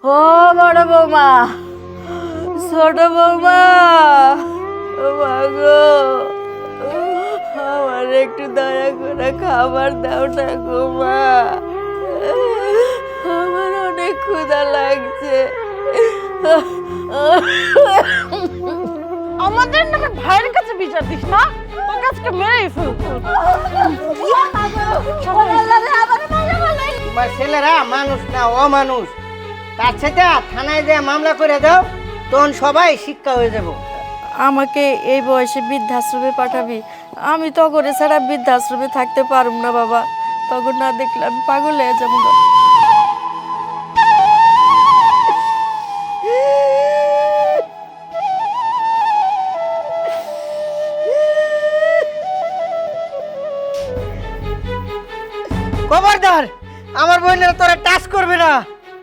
ও বড় বৌমা, ছোট বৌমা, ও মা গো, আমার একটু দয়া করে খাবার দাও না গো মা, আমার অনেক ক্ষুধা লাগছে। আমাদের নামে ভাইয়ের কাছে বিচার দিস না, তোর কাছে মেরেই ফেলবো। তোমার ছেলেরা মানুষ না অমানুষ, তার সাথে থানায় যে মামলা করে দাও, তখন সবাই শিক্ষা হয়ে যাব। আমাকে এই বয়সে বৃদ্ধাশ্রমে পাঠাবি? আমি তগরে ছাড়া বৃদ্ধাশ্রমে থাকতে পারুম না বাবা, তখন না দেখলে আমি পাগল হয়ে যাবো। খবরদার, আমার বোনের তোরা টাচ করবে না।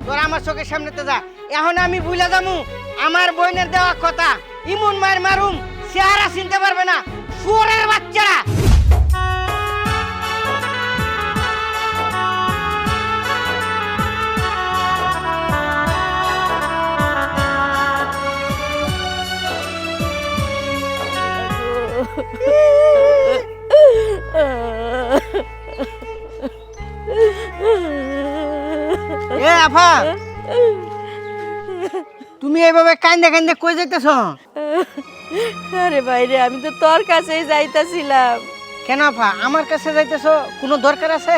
তোরা আমার চোখের সামনেতে যা, এখন আমি ভুলে যাবো আমার বোনের দেওয়া কথা। ইমন মার মারুম, চেহারা চিনতে পারবে না, শুয়োরের বাচ্চারা। এ আফা, তুমি এইভাবে কান্দে কান্দে কই যাইতেছ? আরে বাইরে, আমি তো তোর কাছেই যাইতাছিলাম। কেন আফা আমার কাছে যাইতেছ? কোনো দরকার আছে?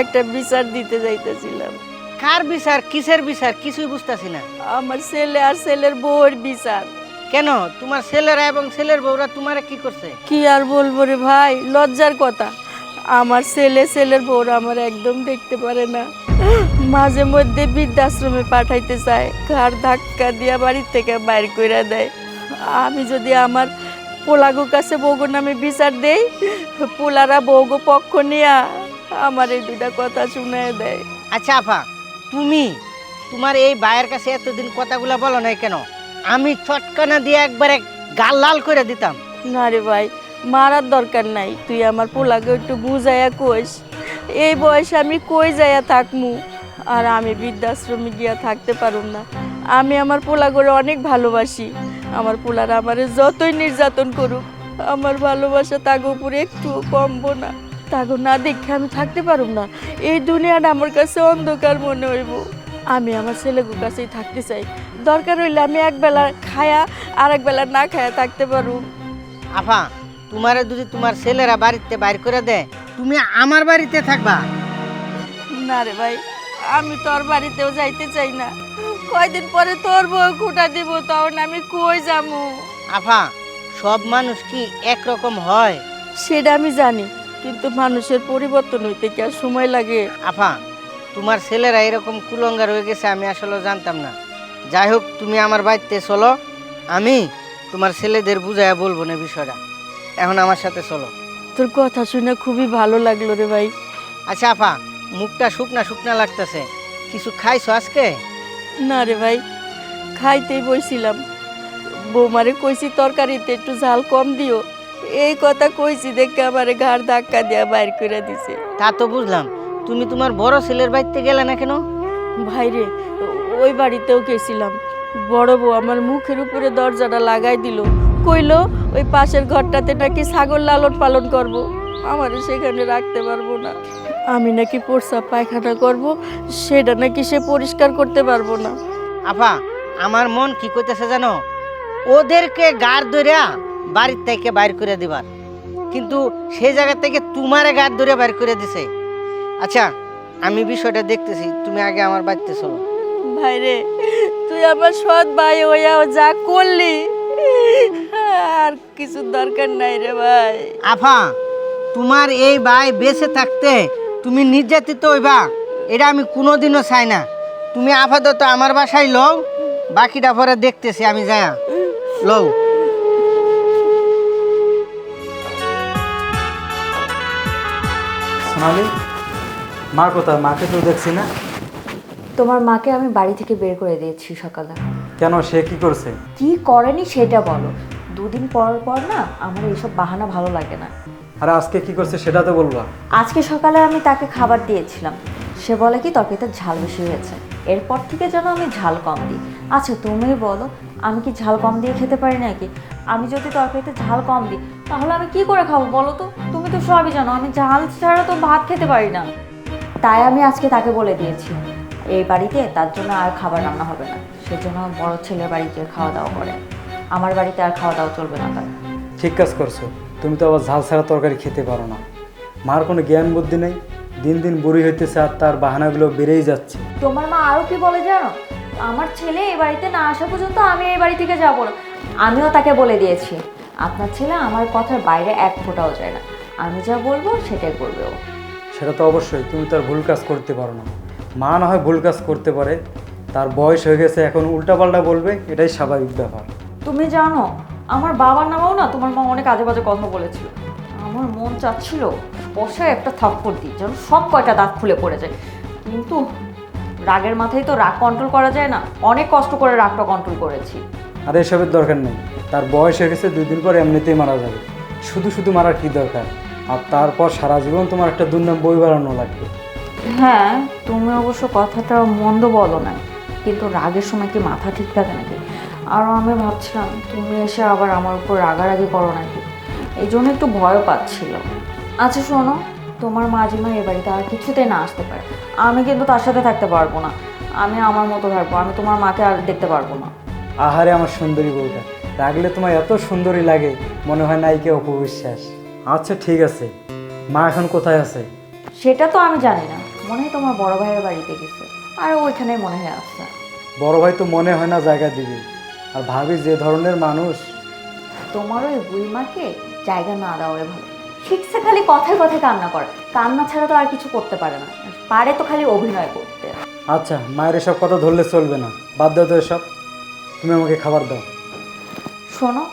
একটা বিচার দিতে যাইতাছিলাম। কার বিচার? কিসের বিচার? কিছুই বুঝতাছি না। আমার ছেলে আর ছেলের বউয়ের বিচার। কেন, তোমার ছেলেরা এবং ছেলের বউরা তোমারে কি করছে? কি আর বলবো রে ভাই, লজ্জার কথা। আমার ছেলে ছেলের বউরা আমার একদম দেখতে পারে না, মাঝে মধ্যে বৃদ্ধাশ্রমে পাঠাইতে চায়, ঘাড় ধাক্কা দিয়া বাড়ির থেকে বাইর কইরা দেয়। আমি যদি আমার পোলাগো কাছে বউগো নামে বিচার দেই, পোলারা বউগো পক্ষ নিয়া আমার এই দুইটা কথা শুনায় দেয়। আচ্ছা আফা, তুমি তোমার এই ভাইয়ের কাছে এতদিন কথাগুলা বলো নাই কেন? আমি চটকানা দিয়ে একবারে গাল লাল করে দিতাম। না রে ভাই, মারার দরকার নাই, তুই আমার পোলাকে একটু বুঝাইয়া কইস। এই বয়সে আমি কই যাইয়া থাকমু, আর আমি বৃদ্ধাশ্রমে গিয়া থাকতে পারুম না। আমি আমার পোলাগরে অনেক ভালোবাসি। আমার পোলারা আমারে যতই নির্যাতন করুক, আমার ভালোবাসা তাগো উপরে একটু কমবো না। তাগো না দেখে আমি থাকতে পারুম না। এই দুনিয়াটা আমার কাছে অন্ধকার মনে হইব। আমি আমার ছেলেগুর কাছেই থাকতে চাই। দরকার হইলে আমি একবেলা খায়া আর একবেলা না খায়া থাকতে পারুম। আফা, তোমারে যদি তোমার ছেলেরা বাড়িতে বাইর করে দেয়, তুমি আমার বাড়িতে থাকবা? না রে ভাই, আমি তোর বাড়িতেও যাইতে চাই না। কয়দিন পরে তোর বউ খুঁটা দিব, তখন আমি কই যামু? আফা, সব মানুষ কি একরকম হয়? সেটা আমি জানি, কিন্তু মানুষের পরিবর্তন হইতে কি আর সময় লাগে? আফা, তোমার ছেলেরা এরকম কুলঙ্গার হয়ে গেছে আমি আসলে জানতাম না। যাই হোক, তুমি আমার বাড়িতে চলো, আমি তোমার ছেলেদের বুঝাইয়া বলবো না বিষয়টা। এখন আমার সাথে চলো। তোর কথা শুনে খুবই ভালো লাগলো রে ভাই। আচ্ছা আফা, মুখটা শুকনা শুকনা লাগতেছে, কিছু খাইছো আজকে? না রে ভাই, খাইতেই বইছিলাম। বৌমারে কইছি তরকারিতে একটু ঝাল কম দিও, এই কথা কইছি দেখে আমারে ঘাড় ধাক্কা দিয়া বাইর করে দিছে। তা তো বুঝলাম, তুমি তোমার বড় ছেলের বাড়িতে গেলে না কেন? ভাইরে, ওই বাড়িতেও গেছিলাম। বড় বউ আমার মুখের উপরে দরজাটা লাগাই দিল, কইলো ওই পাশের ঘরটাতে নাকি ছাগল লালন পালন করব, আমারে সেখানে রাখতে পারবো না। আমি নাকি প্রস্রাব পায়খানা করব, সেটা নাকি সে পরিষ্কার করতে পারবো না। আফা, আমার মন কি কইতেছে জানো? ওদেরকে গাড় ধরিয়া বাড়ির থেকে বাইর করে দিবার, কিন্তু সেই জায়গা থেকে তোমারে গাড় ধরে বাইর করে দিছে। আচ্ছা, আমি বিষয়টা দেখতেছি, তুমি আগে আমার বাড়িতে চলো। ভাইরে, তুই আমার সৎ ভাই হইয়াও যা করলি, আর কিছু দরকার নাই রে ভাই। আফা, তোমার এই ভাই বেঁচে থাকতে তুমি নির্যাতিত হইবা, এটা আমি কোনোদিনও চাই না। তুমি আপাতত আমার বাসায় লও, বাকিটা পরে দেখতেছি আমি, যায়া লও। সোনালি, মা কোথায়? মাকে তো দেখছি না। তোমার মাকে আমি বাড়ি থেকে বের করে দিয়েছি সকালে। কেন, সে কি করছে? কি করেনি সেটা বলো। দুদিন পর পর না আমার এইসব বাহানা ভালো লাগে না। আর আজকে কি করছে সেটা তো বলবা। আজকে সকালে আমি তাকে খাবার দিয়েছিলাম, সে বলে কি তরকারিতে ঝাল বেশি হয়েছে। এরপর থেকে যেন আমি ঝাল কম দিই। আচ্ছা তুমি বলো, আমি কি ঝাল কম দিয়ে খেতে পারি নাকি? আমি যদি তরকারিতে ঝাল কম দিই তাহলে আমি কি করে খাবো বলো তো? তুমি তো সবই জানো আমি ঝাল ছাড়া তো ভাত খেতে পারি না। তাই আমি আজকে তাকে বলে দিয়েছি এই বাড়িতে তার জন্য আর খাবার রান্না হবে না, সেজন্য বড় ছেলের বাড়িতে খাওয়া দাওয়া করে, আমার বাড়িতে আর খাওয়া দাওয়া চলবে না তার। ঠিক কাজ করছো, তুমি তো আবার ঝাল ছাড়া তরকারি খেতে পারো না। মার কোনো জ্ঞান বুদ্ধি নেই, দিন দিন বুড়ি হইতেছে আর তার বাহানাগুলো বেড়েই যাচ্ছে। তোমার মা আরও কি বলে জানো, আমার ছেলে এই বাড়িতে না আসা পর্যন্ত আমি এই বাড়ি থেকে যাবো না। আমিও তাকে বলে দিয়েছি আপনার ছেলে আমার কথার বাইরে এক ফোঁটাও যায় না, আমি যা বলবো সেটাই করবে ও। সেটা তো অবশ্যই, তুমি তার ভুল কাজ করতে পারো না। মা না হয় ভুল কাজ করতে পারে, তার বয়স হয়ে গেছে, এখন উল্টাপাল্টা বলবে, এটাই স্বাভাবিক ব্যাপার। তুমি জানো আমার বাবার নামেও না তোমার মা অনেক আজে বাজে কথা বলেছিল, আমার মন চাচ্ছিল বসায় একটা থাপ্পড় দিই যেন সব কয়টা দাঁত খুলে পড়ে যায়, কিন্তু রাগের মাথায় তো রাগ কন্ট্রোল করা যায় না, অনেক কষ্ট করে রাগটা কন্ট্রোল করেছি। আর এসবের দরকার নেই, তার বয়স হয়ে গেছে, 2 দিন পর এমনিতেই মারা যাবে, শুধু শুধু মারার কী দরকার? আর তারপর সারা জীবন তোমার একটা দুর্নাম বই বাড়ানো লাগবে। হ্যাঁ তুমি অবশ্য কথাটা মন্দ বলো না, কিন্তু রাগের সময় কি মাথা ঠিক থাকে নাকি? আর আমি ভাবছিলাম তুমি এসে আবার আমার উপর রাগারাগি করো নাকি, এই জন্য একটু ভয় পাচ্ছিল। আচ্ছা শোনো, তোমার মাঝিমা এ বাড়িতে আর কিছুতে না আসতে পারে, আমি কিন্তু তার সাথে থাকতে পারবো না, আমি আমার মতো থাকবো, আমি তোমার মাকে আর দেখতে পারবো না। আহারে আমার সুন্দরী বউটা, রাগলে তোমার এত সুন্দরী লাগে, মনে হয় নায়িকা অপবিশ্বাস। আচ্ছা ঠিক আছে, মা এখন কোথায় আছে? সেটা তো আমি জানি না, মনে হয় তোমার বড় ভাইয়ের বাড়িতে গেছে, আর ওইখানে মনে হয় আসছে। বড় ভাই তো মনে হয় না জায়গা দিবে, আর ভাবি যে ধরনের মানুষ। তোমার ওই বুড়ি মাকে জায়গা না দেওয়াই ভালো, শিখছে খালি কথায় কথায় কান্না করে, কান্না ছাড়া তো আর কিছু করতে পারে না, পারে তো খালি অভিনয় করতে। আচ্ছা মায়ের এসব কথা ধরলে চলবে না, বাদ দাও তো এসব, তুমি আমাকে খাবার দাও। শোনো,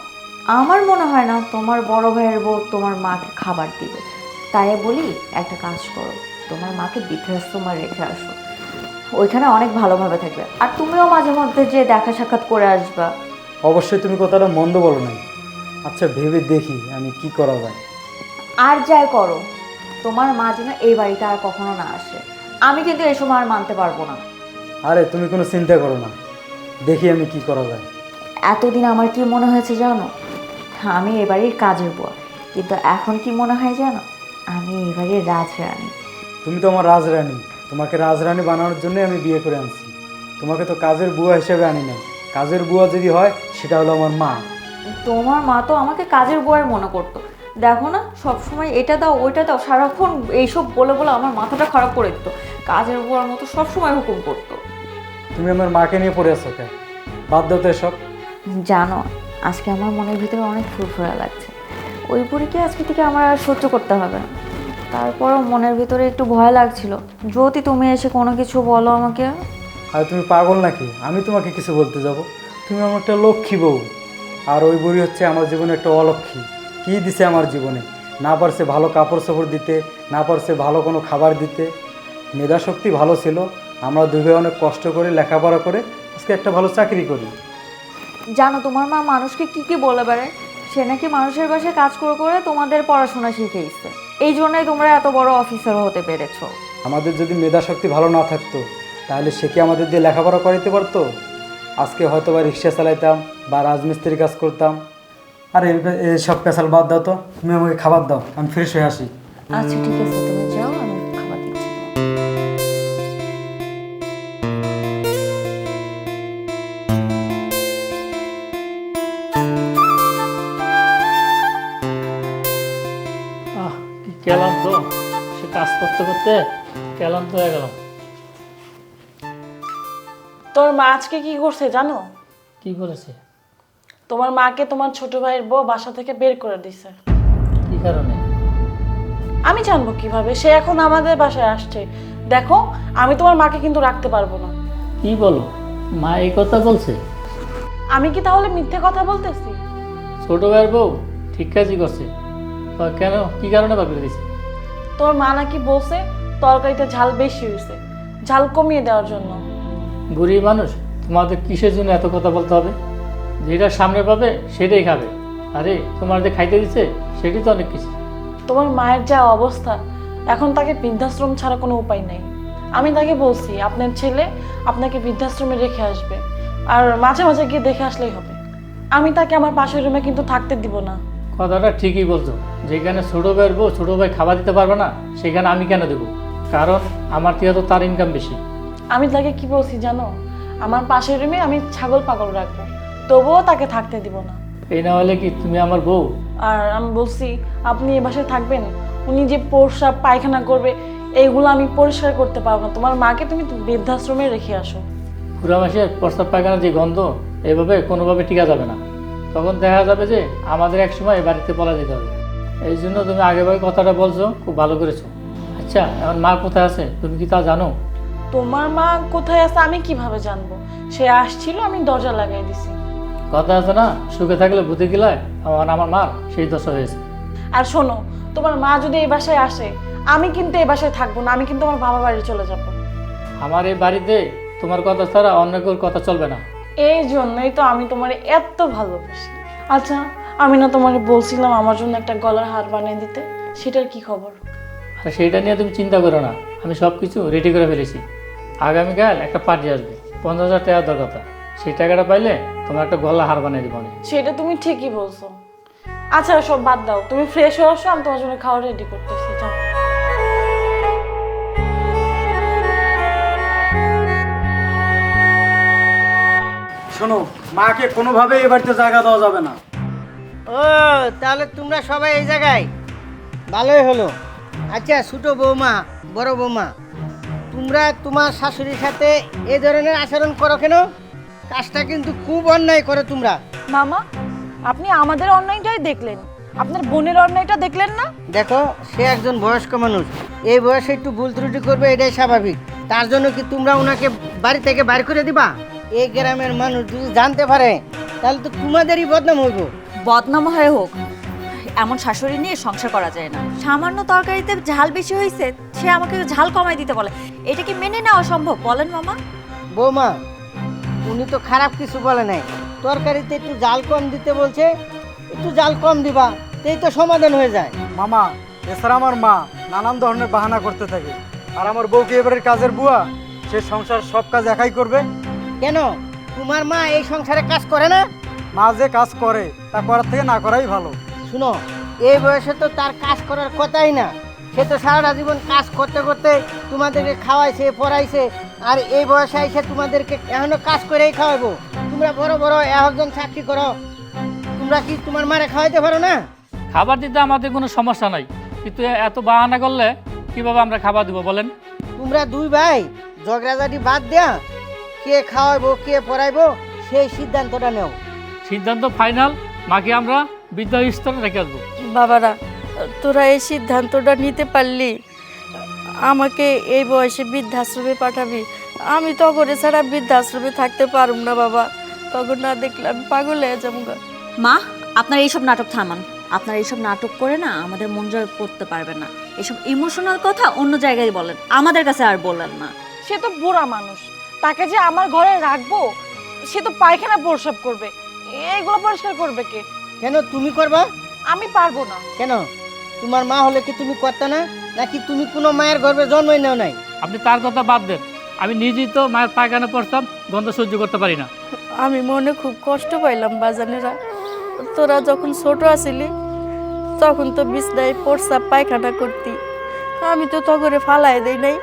আমার মনে হয় না তোমার বড় ভাইয়ের বউ তোমার মাকে খাবার দিবে, তাই বলি একটা কাজ করো, তোমার মাকে বৃদ্ধাশ্রমে রেখে আসো, ওইখানে অনেক ভালোভাবে থাকবে, আর তুমিও মাঝে মধ্যে যে দেখা সাক্ষাৎ করে আসবা। অবশ্যই তুমি কথাটা মন্দ বলো নাই। আচ্ছা ভেবে দেখি আমি কি করা যায়। আর যাই করো, তোমার মা যেন এই বাড়িতে আর কখনো না আসে, আমি কিন্তু এসব আর মানতে পারবো না। আরে তুমি কোনো চিন্তা করো না, দেখি আমি কি করা যায়। এতদিন আমার কি মনে হয়েছে জানো, আমি এ বাড়ির কাজের বুয়া, কিন্তু এখন কি মনে হয় জানো, আমি এই বাড়ির রাজরানী। তুমি তো আমার রাজরানী, তোমাকে রাজরানী বানানোর জন্য আমি বিয়ে করে আনছি, তোমাকে তো কাজের বুয়া হিসেবে আনি নাই। কাজের বুয়া যদি হয় সেটা হলো আমার মা। তোমার মা তো আমাকে কাজের বুয়াই মনে করতো, দেখো না সবসময় এটা দাও ওইটা দাও, সারাক্ষণ এইসব বলে বলে আমার মাথাটা খারাপ করে দিত, কাজের বুয়ার মতো সবসময় হুকুম করতো। তুমি আমার মাকে নিয়ে পড়ে আছো কেন? বাদ দাও তো এসব। জানো আজকে আমার মনের ভিতরে অনেক ফুরফুরা লাগছে, ওই বুড়িকে আজকে থেকে আমার আর সহ্য করতে হবে না, তারপরও মনের ভিতরে একটু ভয় লাগছিল, যদি তুমি এসে কোনো কিছু বলো আমাকে। আর তুমি পাগল নাকি আমি তোমাকে কিছু বলতে যাব? তুমি আমার একটা লক্ষ্মী বউ, আর ওই বুড়ি হচ্ছে আমার জীবনে একটা অলক্ষ্মী। কী দিছে আমার জীবনে? না পারছে ভালো কাপড় চোপড় দিতে, না পারছে ভালো কোনো খাবার দিতে। মেধাশক্তি ভালো ছিল, আমরা দুই ভাই অনেক কষ্ট করে লেখাপড়া করে আজকে একটা ভালো চাকরি করি। জানো তোমার মা মানুষকে কি কি বলে বেড়ায়, সে নাকি মানুষের বাসায় কাজ করে করে তোমাদের পড়াশোনা শিখিয়েছে, এই জন্যই তোমরা এত বড় অফিসার হতে পেরেছো। আমাদের যদি মেধাশক্তি ভালো না থাকতো তাহলে সে কি আমাদের দিয়ে লেখাপড়া করাইতে পারতো? আজকে হয়তো বা রিক্সা চালাইতাম বা রাজমিস্ত্রির কাজ করতাম। আর সব পেশাল বাদ দাও তো, তুমি আমাকে খাবার দাও, আমি ফ্রেশ হয়ে আসি। আচ্ছা ঠিক আছে তুমি যাও, আমি খাবার দিচ্ছি। কি ক্লান্ত, সে কাজ করতে করতে ক্লান্ত হয়ে গেল। তোর মা আজকে কি করছে জানো? কি করেছে? তোমার মাকে তোমার ছোট ভাইয়ের বউ বাসা থেকে বের করে দিছে। কি কারণে? আমি জানবো কিভাবে, সে এখন আমাদের বাসায় আসছে। দেখো আমি তোমার মাকে কিন্তু রাখতে পারবো না। কি বলো, মা এই কথা বলছে? আমি কি তাহলে মিথ্যে কথা বলতেছি? ছোট ভাইয়ের বউ ঠিক কাজই করছে। তা কেন, কি কারণে বাদ করে দিছে? তোমার মা নাকি বলছে তরকারিতে ঝাল বেশি হয়েছে, ঝাল কমিয়ে দেওয়ার জন্য। বুড়ি মানুষ, তোমাদের কিসের জন্য এত কথা বলতে হবে? যেটা সামনে পাবে সেটাই খাবে। আরে তোমার যে খাইতে দিচ্ছে সেটাই তো অনেক কিছু। তোমার মায়ের যা অবস্থা, এখন তাকে বৃদ্ধাশ্রম ছাড়া কোনো উপায় নেই। আমি তাকে বলছি আপনার ছেলে আপনাকে বৃদ্ধাশ্রমে রেখে আসবে, আর মাঝে মাঝে গিয়ে দেখে আসলেই হবে। আমি তাকে আমার পাশের রুমে কিন্তু থাকতে দিব না। কথাটা ঠিকই বলছো, যেখানে ছোটো ভাইয়ের বউ ছোটো ভাই খাবার দিতে পারবে না সেখানে আমি কেন দেবো? কারণ আমার থেকে তো তার ইনকাম বেশি। আমি তাকে কি বলছি জানো? আমার পাশের রুমে আমি ছাগল পাগল রাখবো, তবুও তাকে থাকতে দিব না। এই না হলে কি তুমি আমার বউ? আর আমি বলছি আপনি এ বাসায় থাকবেন, উনি যে প্রস্রাব পায়খানা করবে এইগুলো আমি পরিষ্কার করতে পারবো না। তোমার মাকে তুমি বৃদ্ধাশ্রমে রেখে আসো। পুরা মাসের প্রস্তাব পায়খানা যে গন্ধ, এভাবে কোনোভাবে টিকা যাবে না। তখন দেখা যাবে যে আমাদের এক সময় এই বাড়িতে পলা যেতে হবে। এই জন্য তুমি আগেভাগে কথাটা বলছো, খুব ভালো করেছো। আচ্ছা, এখন মা কোথায় আছে তুমি কি তা জানো? তোমার মা কোথায় আছে আমি কিভাবে জানবো? সে আসছিল, আমি দরজা লাগাই দিছি। কথা আছে না, সুখে থাকলে বুদ্ধি গিলায়, আমার মার সেই দশা হয়েছে। আর শোনো, তোমার মা যদি এই বাসায় আসে, আমি কিন্তু এই বাসায় থাকবো না, আমি কিন্তু আমার বাবার বাড়ি চলে যাবো। আমার এই বাড়িতে তোমার কথা ছাড়া অন্য কেউ কথা চলবে না। এই জন্যই তো আমি তোমার এত ভালোবাসি। আচ্ছা, আমি না তোমার বলছিলাম আমার জন্য একটা গলার হার বানিয়ে দিতে, সেটার কি খবর? আর সেইটা নিয়ে তুমি চিন্তা করো না, আমি সব কিছু রেডি করে ফেলেছি। আগামীকাল একটা পার্টি আসবে, 50,000 টাকা দরকার। সেই টাকাটা পাইলে তোমার একটা গলা হার বানিয়ে দিব। সেটা তুমি ঠিকই বলছো। আচ্ছা সব বাদ দাও, তুমি ফ্রেশ হয়ে আসো, আমি তোমার জন্য খাওয়া রেডি করতেছি। যাও। শোনো, মাকে কোনোভাবেই এ বাড়িতে জায়গা দেওয়া যাবে না। ও তাহলে তোমরা সবাই এই জায়গায়, ভালোই হলো। আচ্ছা ছোটো বৌমা, বড় বৌমা, তোমরা তোমার শাশুড়ির সাথে এই ধরনের আচরণ করো কেন? কাজটা কিন্তু খুব অন্যায় করো তোমরা। মামা, আপনি আমাদের অন্যায়টাই দেখলেন, আপনার বোনের অন্যায়টা দেখলেন না? দেখো, সে একজন বয়স্ক মানুষ, এই বয়সে একটু ভুল ত্রুটি করবে, এটাই স্বাভাবিক। তার জন্য কি তোমরা ওনাকে বাড়ি থেকে বাইর করে দিবা? এই গ্রামের মানুষ যদি জানতে পারে তাহলে তো তোমাদেরই বদনাম হইব। বদনাম হয়ে হোক, এমন শাশুড়ি নিয়ে সংসার করা যায় না। সামান্য তরকারিতে ঝাল বেশি হয়েছে, সে আমাকে ঝাল কমাই দিতে বলে, এটা কি মেনে নেওয়া সম্ভব বলেন মামা? বৌমা, উনি তো খারাপ কিছু বলে নাই, তরকারিতে একটু জাল কম দিতে বলছে, একটু জাল কম দিবা, এই তো সমাধান হয়ে যায়। মামা, এছাড়া আমার মা নানান ধরনের বাহানা করতে থাকে। আর আমার বউকে এবারের কাজের বুয়া, সে সংসার সব কাজ একাই করবে। কেন তোমার মা এই সংসারে কাজ করে না? মা যে কাজ করে তা করার থেকে না করাই ভালো। শুনো, এই বয়সে তো তার কাজ করার কথাই না। সে তো সারাটা জীবন কাজ করতে করতে তোমাদেরকে খাওয়াইছে, পড়াইছে, আর এই বয়সে এসে তোমাদেরকে এখনো কাজ করেই খাওয়াবো। তোমরা বড় বড় একজন চাকরি করো, তোমরা কি তোমার মারে খাওয়াইতে পারো না? খাবার দিতে আমাদের কোনো সমস্যা নাই, কিন্তু এত বাহানা করলে কিভাবে আমরা খাবার দিব বলেন? তোমরা দুই ভাই ঝগড়াঝাটি বাদ দেয়া, কে খাওয়াইবো কে পড়াইবো সেই সিদ্ধান্তটা নেও। সিদ্ধান্ত ফাইনাল, মাকে আমরা বিদ্যা স্তরে রেখে আসবো। বাবারা, তোরা এই সিদ্ধান্তটা নিতে পারলি, আমাকে এই বয়সে বৃদ্ধাশ্রমে পাঠাবি? আমি তগরে ছাড়া বৃদ্ধাশ্রমে থাকতে পারুম না বাবা। তখন না দেখলে আমি পাগল হয়ে যাবো গা। মা, আপনার এইসব নাটক থামান। আপনার এইসব নাটক করে না আমাদের মন জয় করতে পারবেন না। এসব ইমোশনাল কথা অন্য জায়গায় বলেন, আমাদের কাছে আর বলেন না। সে তো বুড়া মানুষ, তাকে যে আমার ঘরে রাখবো? সে তো পায়খানা প্রস্রাব করবে, এইগুলো পরিষ্কার করবে কে? কেন তুমি করবা? আমি পারবো না। কেন, তোমার মা হলে কি তুমি করতে না? নাকি তুমি কোনো মায়ের গর্ভে জন্মই নাও নাই? আপনি তার কথা বাদ দেন, আমি নিজেই তো মায়ের পায়খানা পড়তাম, গন্ধ সহ্য করতে পারি না। আমি মনে খুব কষ্ট পাইলাম বাজানেরা। তোরা যখন ছোট আছিলি তখন তো বিছনায় প্রস্রাব পায়খানা করতি, আমি তো তগরে ফালাই দেই নাই।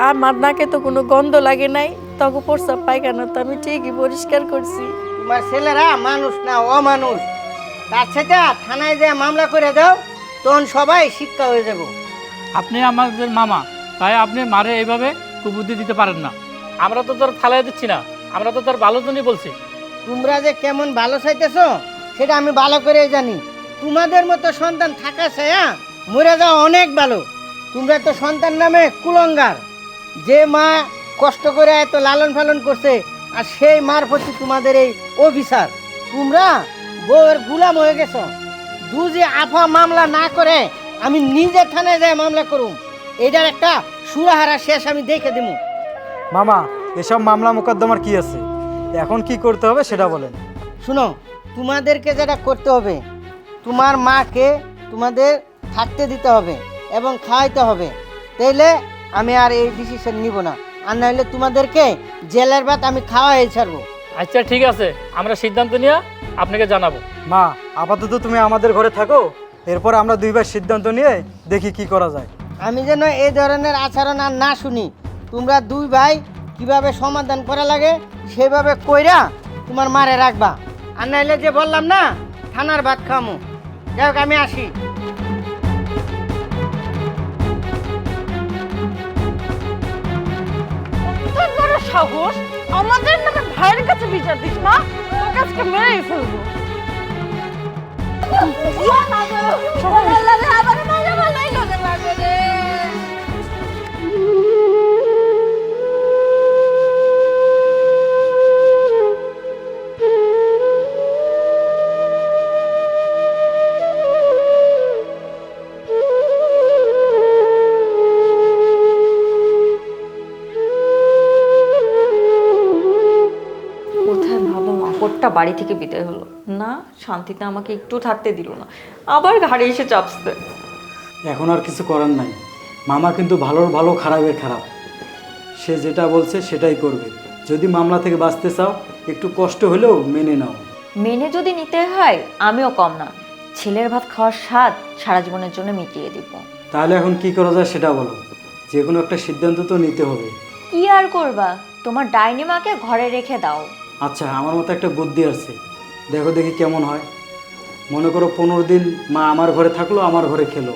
আমার নাকে তো কোনো গন্ধ লাগে নাই, তখন প্রস্রাব পায়খানা তো আমি ঠিকই পরিষ্কার করছি। তোমার ছেলেরা মানুষ না অমানুষ, তার সাথে থানায় যে মামলা করে দাও, তখন সবাই শিক্ষা হয়ে যাব। আপনি আমাদের মামা, তাই আপনি মারে এইভাবে কুবুদ্ধি দিতে পারেন না। আমরা তো তোর ফালাই দিচ্ছি না, আমরা তো তোর ভালোর জন্যই বলছি। তোমরা যে কেমন ভালো চাইতেছো সেটা আমি ভালো করেই জানি। তোমাদের মতো সন্তান থাকা ছায়া মরে যাওয়া অনেক ভালো। তোমরা তো সন্তান নামে কুলঙ্গার। যে মা কষ্ট করে এত লালন পালন করছে, আর সেই মার প্রতি তোমাদের এই অবিচার। তোমরা বউয়ের গুলাম হয়ে গেছো। দুজি আফা মামলা না করে আমি নিজে থানায় যাই মামলা করুম, এটার একটা সুরাহারা শেষ আমি দেখে দিব। মামা, এসব মামলা মোকদ্দমার কি আছে? এখন কি করতে হবে সেটা বলেন। শুনো, তোমাদেরকে যেটা করতে হবে, তোমার মাকে তোমাদের থাকতে দিতে হবে এবং খাওয়াইতে হবে, তাইলে আমি আর এই ডিসিশন নিব না, আর না হলে তোমাদেরকে জেলের ভাত আমি খাওয়াই ছাড়বো। আচ্ছা ঠিক আছে, আমরা সিদ্ধান্ত নিয়ে আপনাকে জানাবো। মা আপাতত তুমি আমাদের ঘরে থাকো, এরপর আমরা দুই ভাই সিদ্ধান্ত নিয়ে দেখি কি করা যায়। আমি যেন এই ধরনের আচরণ আর না শুনি। তোমরা দুই ভাই কিভাবে সমাধান করা লাগে সেভাবে কইরা তোমার মারে রাখবা, আর নাইলে যে বললাম না থানার ভাত খামু। যাই হোক, আমি আসি। তোর বড় সাহস, আমাদের নামে ভাইয়ের কাছে বিচার দিস না, তোকে আজকে মেরেই ফেলবো। কোথায় ভালো মাকড়টা বাড়ি থেকে বিদায় হলো না, শান্তিতে আমাকে একটু থাকতে দিল না, আবার ঘাড়ে এসে চাপছে। এখন আর কিছু করার নাই, মামা কিন্তু ভালোর ভালো খারাপের খারাপ, সে যেটা বলছে সেটাই করবে। যদি মামলা থেকে বাঁচতে চাও একটু কষ্ট হলেও মেনে নাও। মেনে যদি নিতে হয় আমিও কম না, ছেলের ভাত খাওয়ার স্বাদ সারা জীবনের জন্য মিটিয়ে দিব। তাহলে এখন কি করা যায় সেটা বলো, যে কোনো একটা সিদ্ধান্ত তো নিতে হবে। কি আর করবা, তোমার ডাইনি মাকে ঘরে রেখে দাও। আচ্ছা, আমার মতো একটা বুদ্ধি আছে, দেখো দেখি কেমন হয়। মনে করো 15 দিন মা আমার ঘরে থাকলো, আমার ঘরে খেলো,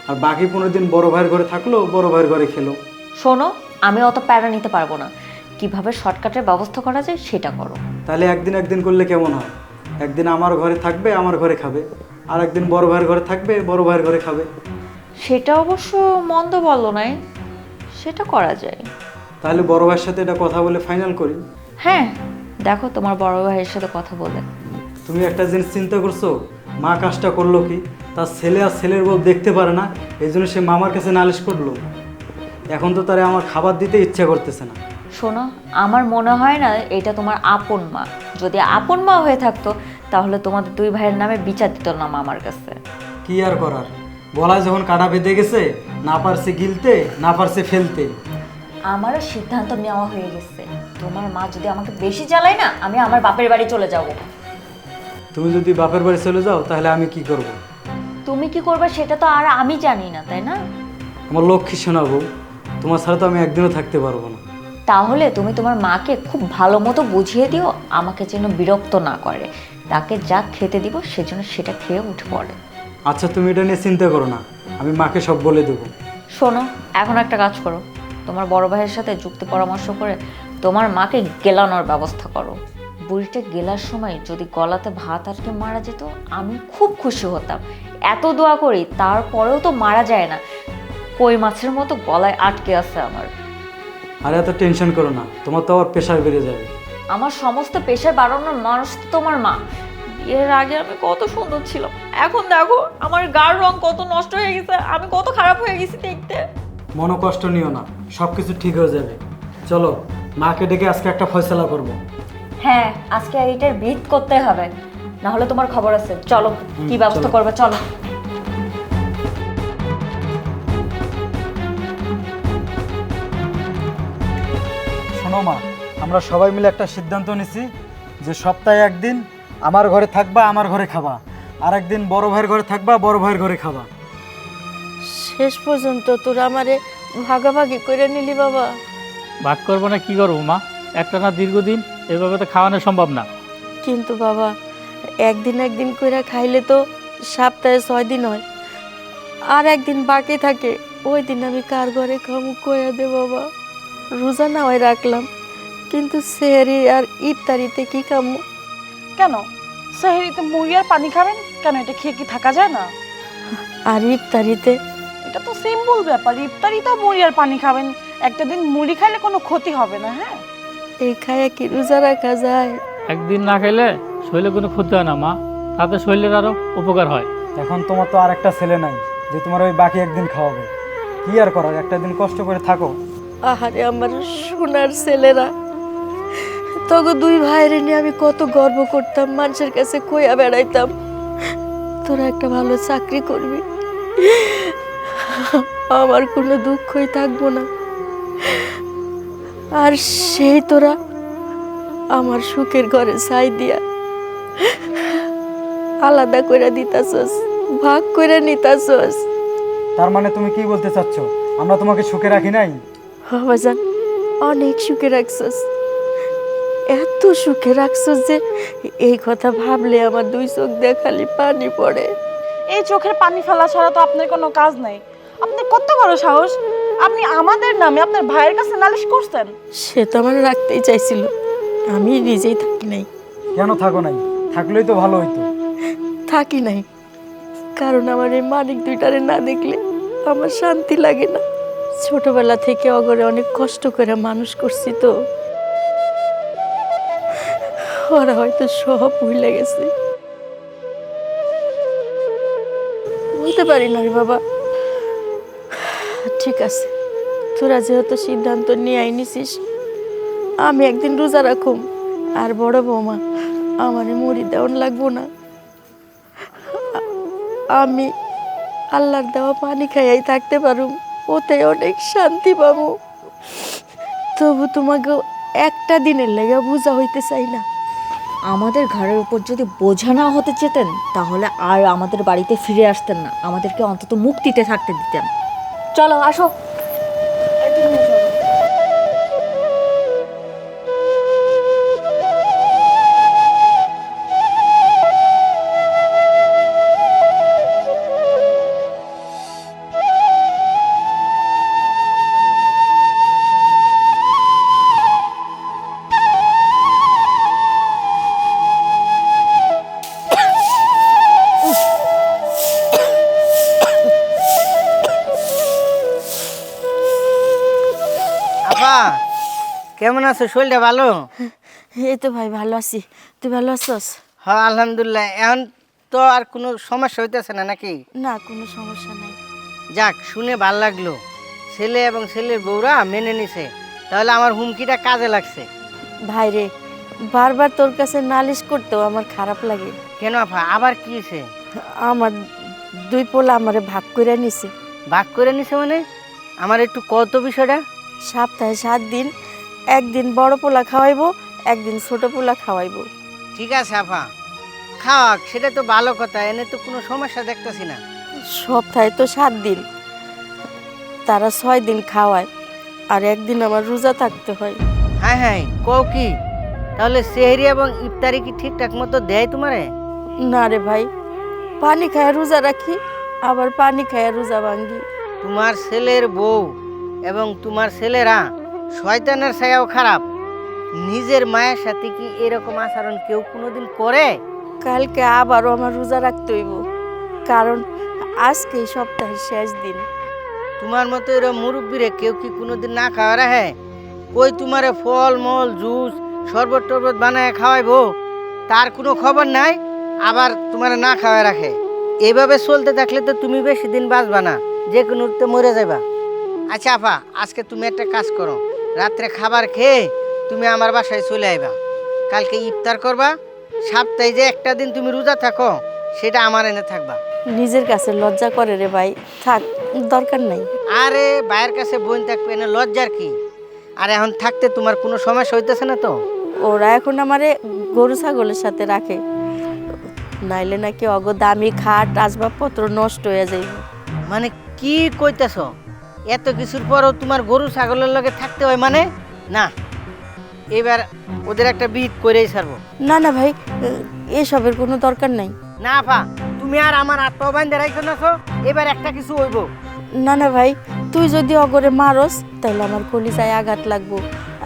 আর বাকি 15 দিন বড় ভাইয়ের ঘরে থাকলো, বড় ভাইয়ের ঘরে খেলো। শোনো, আমি অত প্যারা নিতে পারবো না, কিভাবে শর্টকাটের ব্যবস্থা করা যায় সেটা করো। তাহলে একদিন করলে কেমন হয়? একদিন আমার ঘরে থাকবে, আমার ঘরে খাবে, আর একদিন বড় ভাইয়ের ঘরে থাকবে, বড় ভাইয়ের ঘরে খাবে। সেটা অবশ্য মন্দ বলো নাই, সেটা করা যায়। তাহলে বড় ভাইয়ের সাথে এটা কথা বলে ফাইনাল করি। হ্যাঁ, দেখো তোমার বড় ভাইয়ের সাথে কথা বলে। তুমি একটা জিনিস চিন্তা করছো, মা কাজটা করলো কি, তার ছেলে আর ছেলের বউ দেখতে পারে না, এই জন্য সে মামার কাছে নালিশ করলো। এখন তো তারা আমার খাবার দিতে ইচ্ছা করতেছে না। শোনো, আমার মনে হয় না এটা তোমার আপন মা। যদি আপন মা হয়ে থাকতো তাহলে তোমাদের দুই ভাইয়ের নামে বিচার দিত না মামার কাছে। কি আর করার, গলায় যখন কাটা বেঁধে গেছে, না পারছে গিলতে, না পারছে ফেলতে। আমারও সিদ্ধান্ত নেওয়া হয়ে গেছে, তোমার মা যদি আমাকে বেশি জ্বালায় না, আমি আমার বাপের বাড়ি চলে যাব। তুমি যদি বাপের বাড়ি চলে যাও তাহলে আমি কি করব? তুমি কি করবে সেটা তো আর আমি জানি না, তাই না? আমার লক্ষ্মী শোনাবো, তোমার ছাড়া তো আমি একদিনও থাকতে পারবো না। তাহলে তুমি তোমার মাকে খুব ভালো মতো বুঝিয়ে দিও আমাকে যেন বিরক্ত না করে, তাকে যা খেতে দিব সেজন্য সেটা খেয়ে উঠে পড়ে। আচ্ছা, তুমি এটা নিয়ে চিন্তা করো না, আমি মাকে সব বলে দেবো। শোনো, এখন একটা কাজ করো, তোমার বড় ভাইয়ের সাথে যুক্তি পরামর্শ করে তোমার মাকে গেলানোর ব্যবস্থা করো। বুড়িটা গেলার সময় যদি গলাতে ভাত আটকে মারা যেত আমি খুব খুশি হতাম। এত দোয়া করি তারপরেও তো মারা যায় না, কই মাছের মতো গলায় আটকে আছে আমার। আর এত টেনশন করো না, তোমার তো আবার প্রেশার বেড়ে যাবে। আমার সমস্ত পেশার বাড়ানোর মানুষ তো তোমার মা। এর আগে আমি কত সুন্দর ছিলাম, এখন দেখো আমার গার রং কত নষ্ট হয়ে গেছে, আমি কত খারাপ হয়ে গেছি দেখতে। মনো কষ্ট নিও না, সব কিছু ঠিক হয়ে যাবে। চলো, মাকে ডেকে আজকে একটা ফয়সালা করবো। হ্যাঁ, আজকে এইটার ভিত করতে হবে, না হলে তোমার খবর আছে। চলো, কি ব্যবস্থা চলো। করবে চলো। শোনো মা, আমরা সবাই মিলে একটা সিদ্ধান্ত নিছি যে সপ্তাহে একদিন আমার ঘরে থাকবা, আমার ঘরে খাবা, আর একদিন বড় ভাইয়ের ঘরে থাকবা, বড় ভাইয়ের ঘরে খাবা। শেষ পর্যন্ত তোরা আমারে ভাগাভাগি করে নিলি বাবা। ভাগ করবো না কি করবো মা, একটা না দীর্ঘদিন এভাবে তো খাওয়ানো সম্ভব না। কিন্তু বাবা, একদিন করে খাইলে তো সপ্তাহে 6 দিন হয়, আর একদিন বাকি থাকে, ওই দিন আমি কার ঘরে খামু কয়া দে বাবা। রোজা না হয় রাখলাম, কিন্তু সেহরি আর ইফতারিতে কি খামু? কেন সেহরিতে মুড়ি আর পানি খাবেন কেন? এটা খেয়ে কি থাকা যায় না? আর ইফতারিতে এটা তো সিম্পল ব্যাপার, ইফতারিতেও মুড়ি আর পানি খাবেন, একটা দিন মুড়ি খাইলে কোনো ক্ষতি হবে না। হ্যাঁ, এই খায়া কি রোজা রাখা যায়? একদিন না খেলে শরীরে কোনো ক্ষতি হয় না মা, তাতে শরীরের আরও উপকার হয়। এখন তোমার তো আর একটা ছেলে নাই যে তোমার ওই বাকি একদিন খাওয়াবে। কি আর করার, একটা দিন কষ্ট করে থাকো। আহারে আমার সোনার ছেলেরা, তখন দুই ভাইয়ের নিয়ে আমি কত গর্ব করতাম, মানুষের কাছে কইয়া বেড়াইতাম তোরা একটা ভালো চাকরি করবি, আমার কোনো দুঃখই থাকবো না। আর সেই তোরা আমার সুখের ঘরে ছাই দিয়া আলাদা করে দিতাছস, ভাগ করে নিতাছস। তার মানে তুমি কি বলতে চাচ্ছ, আমরা তোমাকে সুখে রাখি নাই? বাবাজান, অনেক সুখে রাখছস, এত সুখে রাখছস যে এই কথা ভাবলে আমার দুই চোখ দিয়ে খালি পানি পড়ে। এই চোখের পানি ফেলা ছাড়া তো আপনার কোনো কাজ নাই। আপনি কত বড় সাহস, আপনি আমাদের নামে আপনার ভাইয়ের কাছে নালিশ করছেন? সে তো আমার রাখতেই চাইছিল, আমি নিজেই থাকি নাই। কেন থাকো নাই? থাকলেই তো ভালো হইতো। থাকি নাই কারণ আমার এই মানিক দুইটারে না দেখলে আমার শান্তি লাগে না। ছোটবেলা থেকে অগরে অনেক কষ্ট করে মানুষ করছি, তো ওরা হয়তো সব ভুলে গেছে। বলতে পারি না রে বাবা। ঠিক আছে, তোরা যেহেতু সিদ্ধান্ত নিয়ে আইনিছিস, আমি একদিন রোজা রাখুম। আর বড় বৌমা, আমারে মুড়ি দেওয়ান লাগবো না, আমি আল্লাহর দেওয়া পানি খাইয়াই থাকতে পারুম, ওতে অনেক শান্তি পাবো। তবু তোমাকে একটা দিনের লেগে বোঝা হইতে চাই না। আমাদের ঘরের উপর যদি বোঝা না হতে চেতেন তাহলে আর আমাদের বাড়িতে ফিরে আসতেন না, আমাদেরকে অন্তত মুক্তিতে থাকতে দিতেন। চলো আসো। আপা কেমন আছো? শরীরটা ভালো? এই তো ভাই ভালো আছি, তুই ভালো আছস? হ্যাঁ আলহামদুলিল্লাহ। এখন তো আর কোনো সমস্যা হইতেছে না নাকি? না, কোনো সমস্যা নাই। যাক, শুনে ভাল লাগলো। ছেলে এবং ছেলের বউরা মেনে নিছে, তাহলে আমার হুমকিটা কাজে লাগছে। ভাই রে, বারবার তোর কাছে নালিশ করতেও আমার খারাপ লাগে। কেন আপা, আবার কি হয়েছে? আমার দুই পোলা আমারে ভাগ করে নিছে। ভাগ করে নিছে মানে? আমার একটু কত বিষয়টা। সপ্তাহে 7 দিন, একদিন বড় পোলা খাওয়াইবো, একদিন ছোট পোলা খাওয়াইবো। ঠিক আছে আপা, খাওয়াক, সেটা তো ভালো কথা, এনে তো কোনো সমস্যা দেখতেছি না। সপ্তাহে তো 7 দিন, তারা 6 দিন খাওয়ায়, আর একদিন আমার রোজা থাকতে হয়। হ্যাঁ হ্যাঁ, কও কি? তাহলে সেহরি এবং ইফতারি কি ঠিকঠাক মতো দেয় তোমারে? না রে ভাই, পানি খায় রোজা রাখি, আবার পানি খায় রোজা ভাঙ্গি। তোমার ছেলের বউ এবং তোমার ছেলেরা শয়তানের ছায়াও খারাপ। নিজের মায়ের সাথে কি এরকম আচরণ কেউ কোনোদিন করে? কালকে আবারও আমার রোজা রাখতে হইব, কারণ আজকে এই সপ্তাহের শেষ দিন। তোমার মতো এরকম মুরব্বীরে কেউ কি কোনোদিন না খাওয়া রাখে? কই তোমারে ফল মল জুস শরবত টরবত বানায় খাওয়াইবো, তার কোনো খবর নাই। আবার তোমার না খাওয়া রাখে। এইভাবে চলতে থাকলে তো তুমি বেশি দিন বাঁচবা না, যে কোনো উঠতে মরে যাবা। আচ্ছা আপা, আজকে তুমি একটা কাজ করো, রাত্রে খাবার খেয়ে তুমি আমার বাসায় চলে আইবা। কালকে ইফতার করবা। সপ্তাহে যে একটা দিন তুমি রোজা থাকো, সেটা আমার এনে থাকবা। নিজের কাছে লজ্জা করে রে ভাই, থাক, দরকার নাই। আরে ভাইয়ের কাছে বোন থাকবে না, লজ্জার কি? আর এখন থাকতে তোমার কোনো সমস্যা হইতেছে না তো? ওরা এখন আমারে গরু ছাগলের সাথে রাখে, নাইলে নাকি অগ দামি খাট আসবাবপত্র নষ্ট হয়ে যাইব। মানে কি কইতেছ? এত কিছুর পরও তোমার গরু ছাগলের লগে থাকতে হয় মানে? না, এবার ওদের একটা বিহিত করেই ছাড়বো। না না ভাই, এসবের কোনো দরকার নাই। না আপা, তুমি আর আমার আত্মাও বান্ধে রাখছো না তো, এবার একটা কিছু হইব। না না ভাই, তুই যদি অগরে মারস তাহলে আমার কলিজায় আঘাত লাগবো।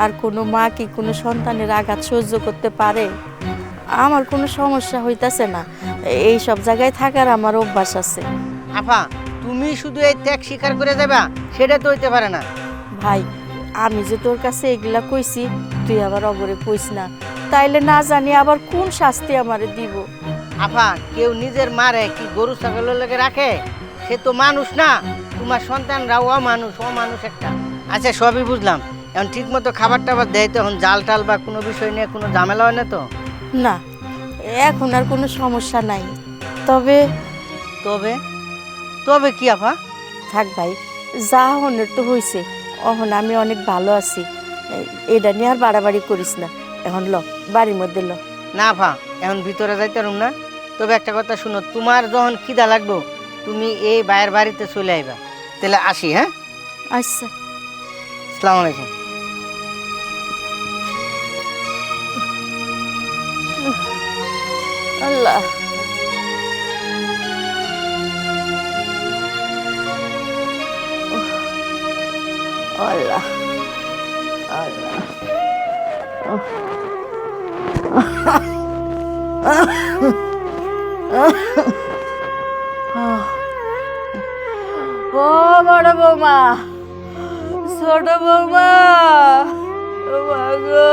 আর কোনো মা কি কোনো সন্তানের আঘাত সহ্য করতে পারে? আমার কোনো সমস্যা হইতাছে না, এই সব জায়গায় থাকার আমার অভ্যাস আছে। আপা, তুমি শুধু এই ত্যাগ স্বীকার করে যাবা, সেটা তো হইতে পারে না। ভাই, আমি যে তোর কাছে এগুলা কইছি, তুই আবার অগরে কইস না, তাইলে না জানি আবার কোন শাস্তি আমারে দিব। আপা, কেউ নিজের মারে কি গরু ছাগলের লগে রাখে? সে তো মানুষ না, তোমার সন্তানরাও অমানুষ একটা। আচ্ছা সবই বুঝলাম, এখন ঠিক মতো খাবার টাবার দেয় তো? এখন জাল টাল বা কোনো বিষয় নিয়ে কোনো ঝামেলা হয় না তো? না, এখন আর কোনো সমস্যা নাই। তবে তবে তবে কি আপা? থাক ভাই, যা হনের তো হইছে, অহন আমি অনেক ভালো আছি। এটা নিয়ে আর বাড়াবাড়ি করিস না, এখন ল বাড়ির মধ্যে ল। না ফা, এখন ভিতরে যাইতে পারুম না। তবে একটা কথা শুনো, তোমার যখন খিদা লাগবো তুমি এই বাইরের বাড়িতে চলে আইবা। তাহলে আসি, হ্যাঁ? আচ্ছা। আসসালামু আলাইকুম। আল্লাহ, আল্লাহ, আল্লাহ। ও বড় বৌমা, ছোট বৌমা, ও মা গো,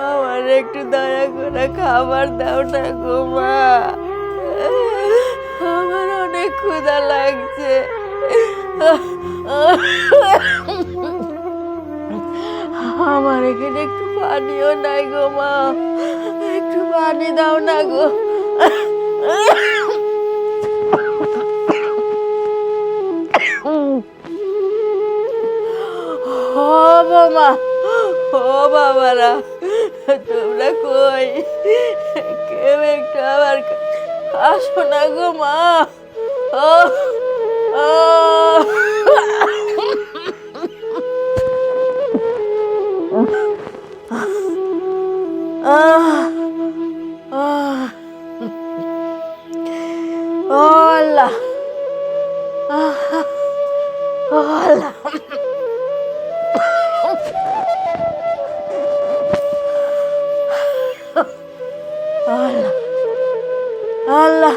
আমার একটু দয়া করে খাবার দাও না গো মা, আমার অনেক ক্ষুধা লাগছে। আমার এখানে একটু পানিও নাই গো মা, একটু পানি দাও না গো। ও বাবা, ও বাবারা, তোমরা কই? কেউ একটু আবার আসো না গো মা। ও ও আল্লাহ, আল্লাহ, আল্লাহ, আল্লাহ,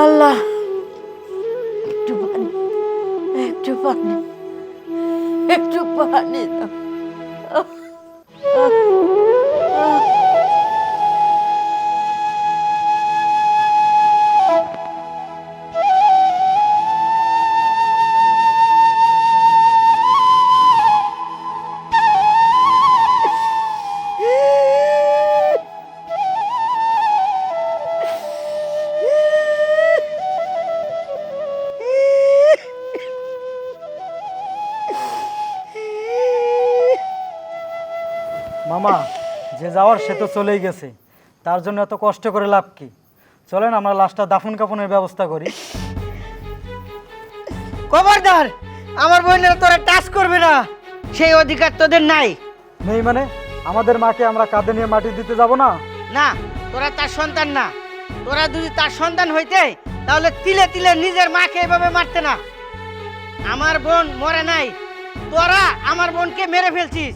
আল্লাহ, একটু পানি, একটু পানি, একটু পানি দাও। মামা, যে যাওয়ার সে তো চলেই গেছে, তার জন্য এত কষ্ট করে লাভ কি? চলেন আমরা লাশটা দাফন কাফনের ব্যবস্থা করি। খবরদার, আমার বোনের তোরা টাচ করবে না, সেই অধিকার তোদের নাই। নেই মানে? আমাদের মাকে আমরা কাঁধে নিয়ে মাটি দিতে যাব না? না, তোরা তার সন্তান না। তোরা যদি তার সন্তান হইতে তাহলে তিলে তিলে নিজের মাকে এভাবে মারতে না। আমার বোন মরে নাই, তোরা আমার বোনকে মেরে ফেলছিস।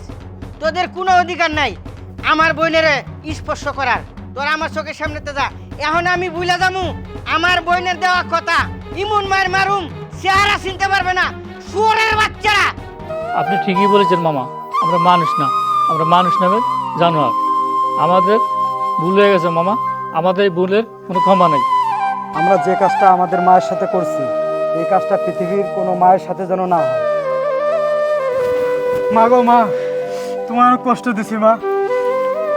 তোদের কোনো অধিকার নাই আমার বোনের স্পর্শ করার। তোরা আমার চোখের সামনেতে যা। এখন আমি ভুলে যামু আমার বোনের দেওয়া কথা। ইমন মার মারুম, চেহারা চিনতে পারবে না, শুয়োরের বাচ্চারা। আপনি ঠিকই বলেছেন মামা, আমরা মানুষ না, আমরা মানুষ নামে জানোয়ার। আমাদের ভুল হয়ে গেছে মামা, আমাদের এই ভুলের কোনো ক্ষমা নেই। আমরা যে কাজটা আমাদের মায়ের সাথে করছি, এই কাজটা পৃথিবীর কোনো মায়ের সাথে যেন না হয়। মা গো মা, তোমার অনেক কষ্ট দিছি মা,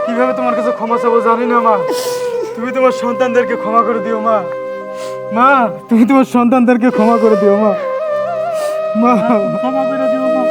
কিভাবে তোমার কাছে ক্ষমা চাবো জানি না মা। তুমি তোমার সন্তানদেরকে ক্ষমা করে দিও মা। মা, তুমি তোমার সন্তানদেরকে ক্ষমা করে দিও মা। মা, ক্ষমা করে দিও মা।